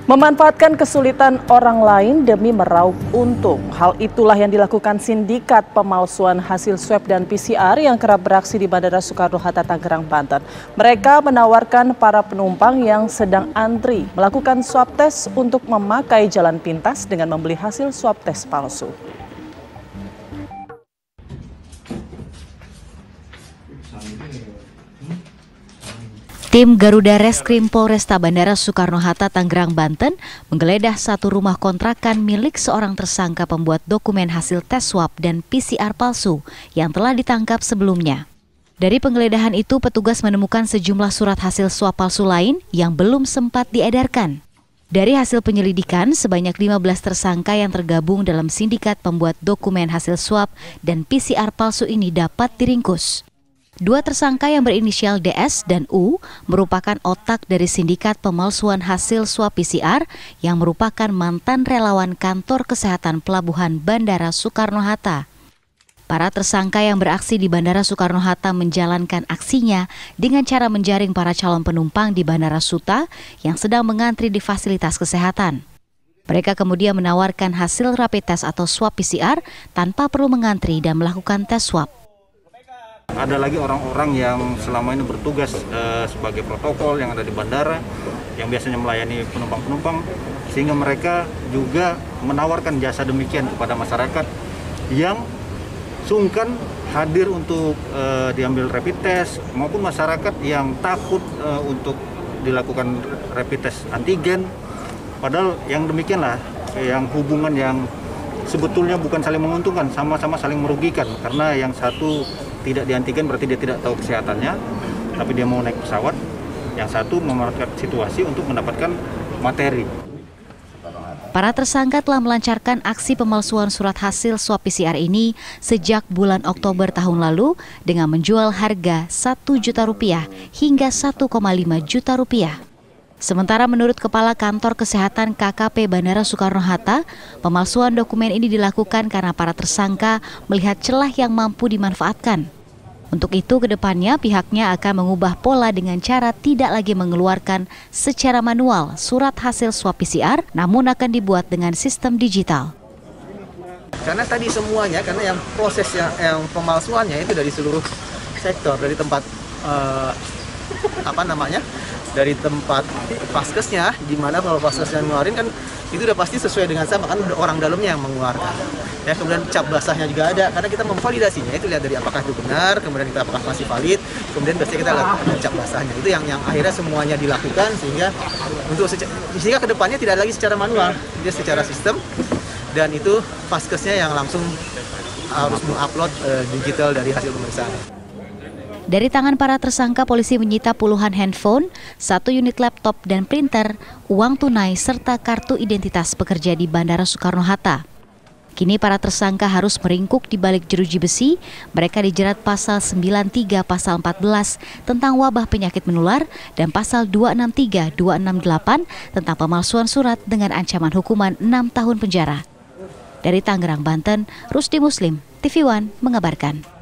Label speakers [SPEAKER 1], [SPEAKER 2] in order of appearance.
[SPEAKER 1] Memanfaatkan kesulitan orang lain demi meraup untung. Hal itulah yang dilakukan sindikat pemalsuan hasil swab dan PCR yang kerap beraksi di Bandara Soekarno-Hatta, Tangerang, Banten. Mereka menawarkan para penumpang yang sedang antri melakukan swab tes untuk memakai jalan pintas dengan membeli hasil swab tes palsu.
[SPEAKER 2] Tim Garuda Reskrim Polresta Bandara Soekarno-Hatta, Tangerang, Banten menggeledah satu rumah kontrakan milik seorang tersangka pembuat dokumen hasil tes swab dan PCR palsu yang telah ditangkap sebelumnya. Dari penggeledahan itu, petugas menemukan sejumlah surat hasil swab palsu lain yang belum sempat diedarkan. Dari hasil penyelidikan, sebanyak 15 tersangka yang tergabung dalam sindikat pembuat dokumen hasil swab dan PCR palsu ini dapat diringkus. Dua tersangka yang berinisial DS dan U merupakan otak dari sindikat pemalsuan hasil swab PCR yang merupakan mantan relawan kantor kesehatan pelabuhan Bandara Soekarno-Hatta. Para tersangka yang beraksi di Bandara Soekarno-Hatta menjalankan aksinya dengan cara menjaring para calon penumpang di Bandara Suta yang sedang mengantri di fasilitas kesehatan. Mereka kemudian menawarkan hasil rapid test atau swab PCR tanpa perlu mengantri dan melakukan tes swab.
[SPEAKER 3] Ada lagi orang-orang yang selama ini bertugas sebagai protokol yang ada di bandara, yang biasanya melayani penumpang-penumpang, sehingga mereka juga menawarkan jasa demikian kepada masyarakat yang sungkan hadir untuk diambil rapid test, maupun masyarakat yang takut untuk dilakukan rapid test antigen. Padahal yang demikianlah, yang hubungan yang sebetulnya bukan saling menguntungkan, sama-sama saling merugikan, karena yang satu tidak diantigen berarti dia tidak tahu kesehatannya, tapi dia mau naik pesawat. Yang satu memanfaatkan situasi untuk mendapatkan materi.
[SPEAKER 2] Para tersangka telah melancarkan aksi pemalsuan surat hasil swab PCR ini sejak bulan Oktober tahun lalu dengan menjual harga Rp1 juta hingga Rp1,5 juta. Sementara menurut Kepala Kantor Kesehatan KKP Bandara Soekarno-Hatta, pemalsuan dokumen ini dilakukan karena para tersangka melihat celah yang mampu dimanfaatkan. Untuk itu, kedepannya pihaknya akan mengubah pola dengan cara tidak lagi mengeluarkan secara manual surat hasil swab PCR, namun akan dibuat dengan sistem digital.
[SPEAKER 4] Karena tadi semuanya, karena yang proses yang pemalsuannya itu dari seluruh sektor, dari tempat dari tempat paskesnya, di mana kalau paskesnya ngeluarin kan itu udah pasti sesuai dengan sama, kan orang dalamnya yang mengeluarkan. Ya, kemudian cap basahnya juga ada, karena kita memvalidasinya itu lihat dari apakah itu benar, kemudian kita apakah masih valid, kemudian biasanya kita lakukan cap basahnya. Itu yang akhirnya semuanya dilakukan sehingga kedepannya tidak lagi secara manual, dia secara sistem, dan itu paskesnya yang langsung harus mengupload digital dari hasil pemeriksaan.
[SPEAKER 2] Dari tangan para tersangka, polisi menyita puluhan handphone, 1 unit laptop dan printer, uang tunai, serta kartu identitas pekerja di Bandara Soekarno-Hatta. Kini para tersangka harus meringkuk di balik jeruji besi. Mereka dijerat pasal 93, pasal 14 tentang wabah penyakit menular dan pasal 263, 268 tentang pemalsuan surat dengan ancaman hukuman 6 tahun penjara. Dari Tangerang, Banten, Rusdi Muslim, TV One mengabarkan.